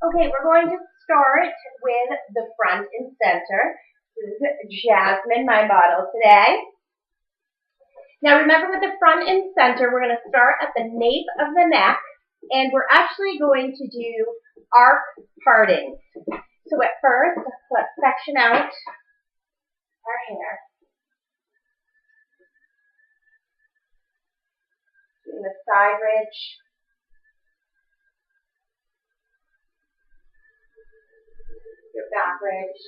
Okay, we're going to start with the front and center. This is Jasmine, my model today. Now remember with the front and center, we're going to start at the nape of the neck, and we're actually going to do arc parting. So at first, let's section out our hair. Doing the side ridge. Your back ridge.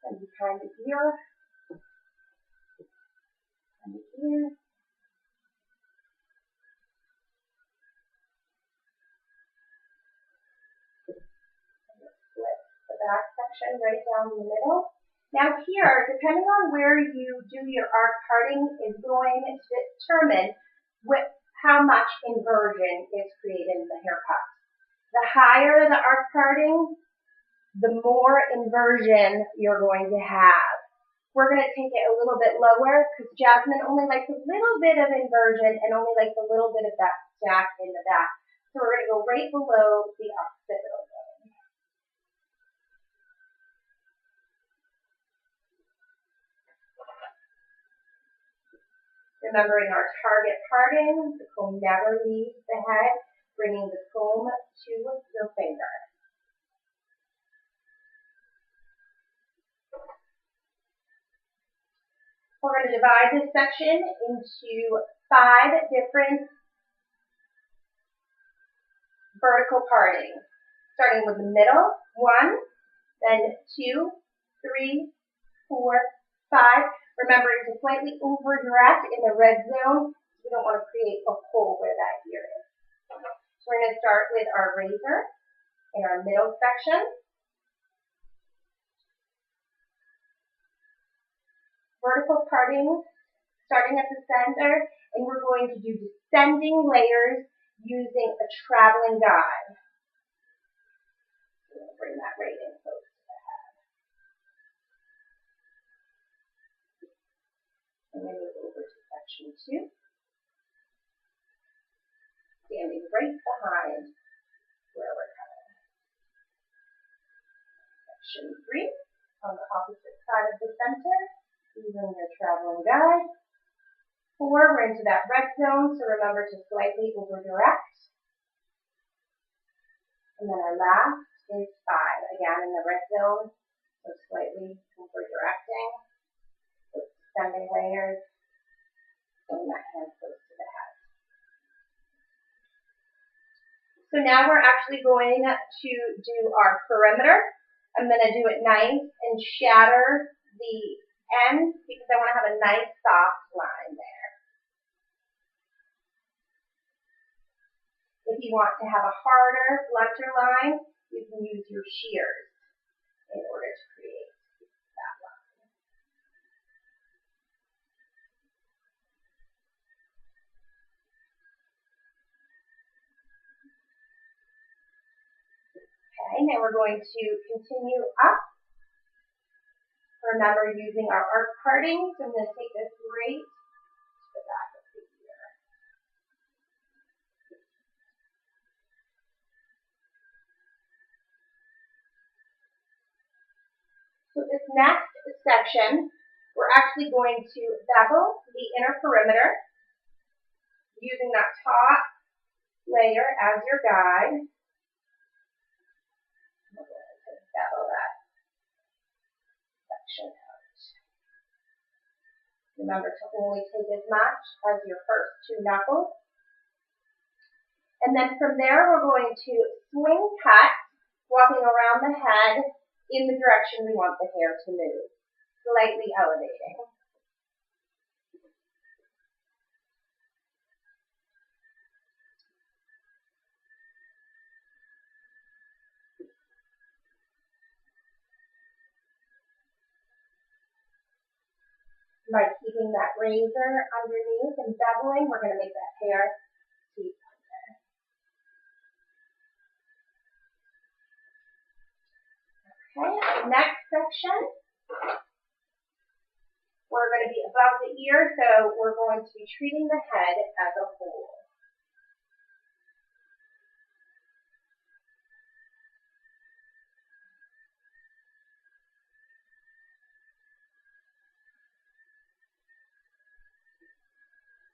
And behind the ear. And the ear. Split the back section right down the middle. Now here, depending on where you do your arc parting is going to determine how much inversion is created in the haircut. The higher the arc parting, the more inversion you're going to have. We're going to take it a little bit lower because Jasmine only likes a little bit of inversion and only likes a little bit of that stack in the back. So we're going to go right below the occipital bone. Remembering our target parting, the comb never leaves the head, bringing the comb to your finger. We're going to divide this section into 5 different vertical partings, starting with the middle, 1, then 2, 3, 4, 5. Remembering to slightly over direct in the red zone. We don't want to create a hole where that ear is. So we're going to start with our razor in our middle section. Vertical parting starting at the center, and we're going to do descending layers using a traveling guide. So we'll bring that right in close to the head. And then move over to section 2. Standing right behind where we're coming. Section 3 on the opposite side of the center, using your traveling guide. 4, we're into that red zone, so remember to slightly over direct. And then our last is 5, again in the red zone, so slightly over directing. Descending layers, bring that hand close to the head. So now we're actually going to do our perimeter. I'm going to do it nice and shatter the ends because I want to have a nice soft line there. If you want to have a harder, blunter line, you can use your shears in order to create that line. Okay, now we're going to continue up. Remember using our arc parting, so I'm going to take this right to the back of the ear. So this next section, we're actually going to bevel the inner perimeter using that top layer as your guide. We're going to bevel that section out. Remember to only take as much as your first 2 knuckles. And then from there, we're going to swing cut, walking around the head in the direction we want the hair to move, slightly elevating. By keeping that razor underneath and beveling, we're going to make that hair keep under. Okay, next section, we're going going to be above the ear, so we're going to be treating the head as a whole.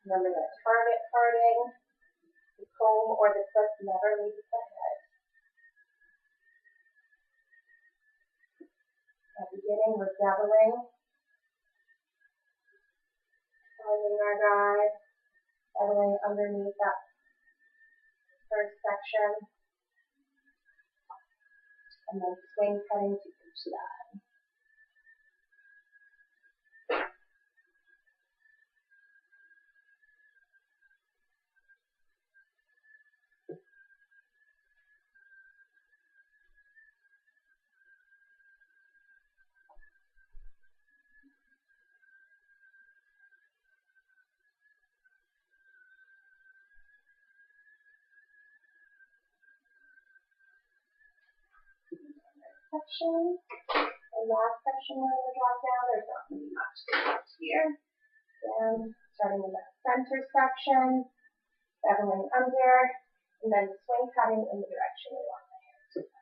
Remember that target parting, the comb or the clip never leaves the head. At the beginning, we're doubling, finding our guide, doubling underneath that first section, and then swing cutting to each side. Section. The last section we're going to drop down. There's not going to be much left here. Again, starting in that center section, beveling under, and then swing cutting in the direction we want the hair to go.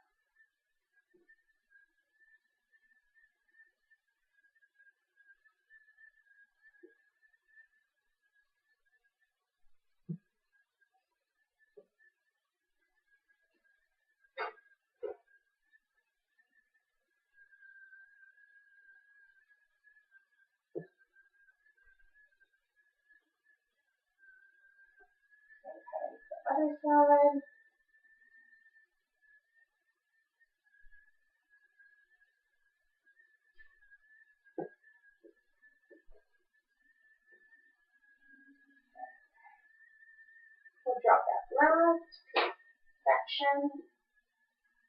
Other side. We'll drop that last section,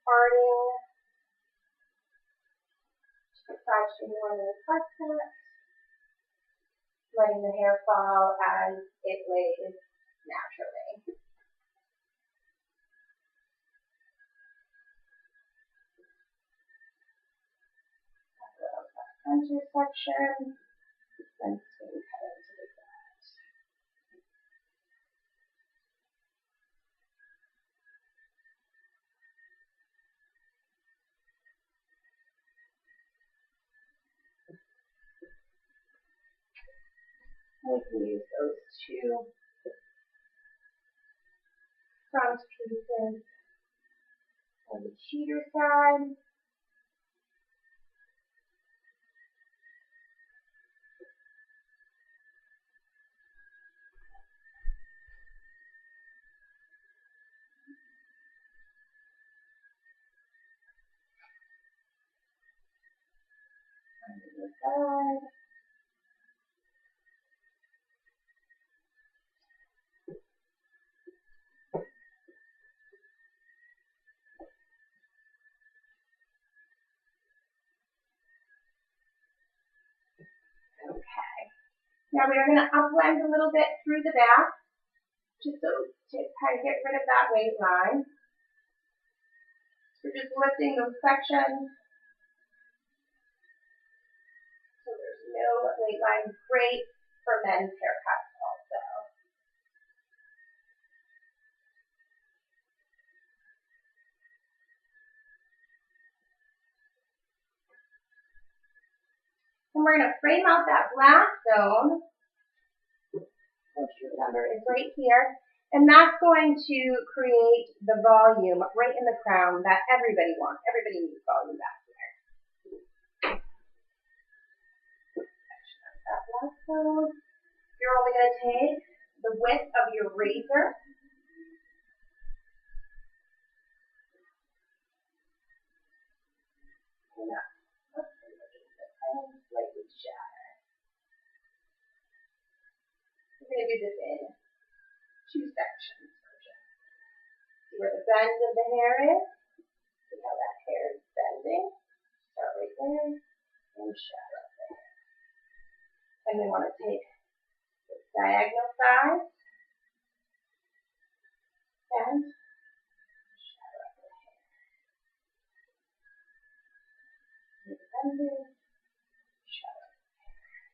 parting, side streamline and cut, letting the hair fall as it lays naturally. Center section, then swing cutting to the side. We can use those two front pieces on the cheater side. On the side. Okay. Now we are going to upblend a little bit through the back, just so to kind of get rid of that weight line. We're just lifting those sections so there's no weight line. Great for men's haircuts also. And we're going to frame out that black zone, which remember is right here. And that's going to create the volume right in the crown that everybody wants. Everybody needs volume back here. That black zone. You're only going to take the width of your razor. And slightly shatter. We're going to do this in two sections. See where the bend of the hair is. See how that hair is bending. Start right there and shatter up there. And we want to take the diagonal side and shatter up the hair. Bending, shatter up the hair.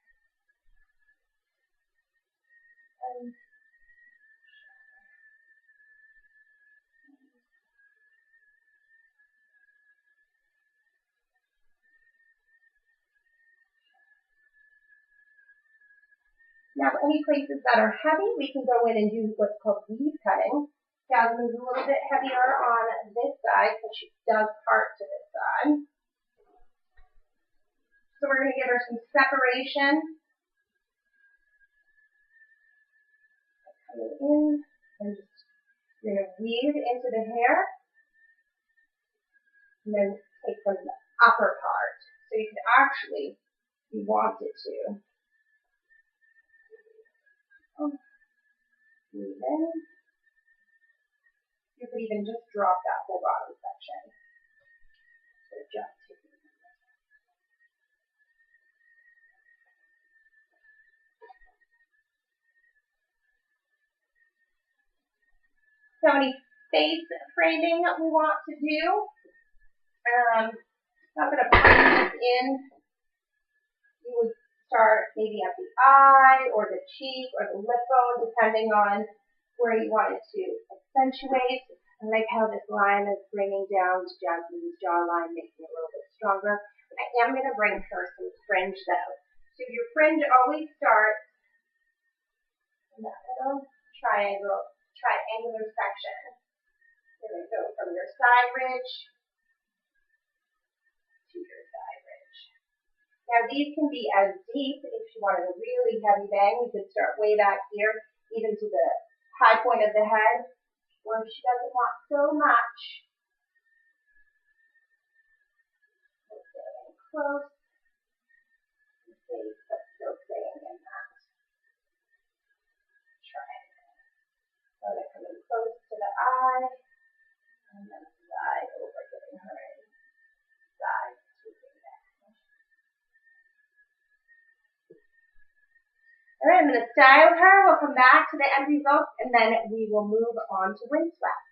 Now, any places that are heavy, we can go in and do what's called weave cutting. Jasmine's a little bit heavier on this side, so she does part to this side. So we're going to give her some separation. Coming in and just, you're going to weave into the hair. And then take from the upper part. So you can actually, if you wanted to, weave in. You could even just drop that whole bottom section. So just taking it. So any face framing that we want to do. I'm going to frame this in. You would start maybe at the eye or the cheek or the lip bone, depending on where you want it to accentuate. I like how this line is bringing down to Jasmine's jawline, making it a little bit stronger. I am going to bring her some fringe though. So your fringe always starts in that little triangular section. You're going to go from your side ridge to your side ridge. Now these can be as deep if you wanted a really heavy bang. You could start way back here, even to the high point of the head, or if she doesn't want so much. We'll stay in close, but still staying in that triangle. So I'm going to come in close to the eye, and then side over, giving her a side swooping down. All right, I'm going to style her. We'll come back to the end result, and then we will move on to windswept.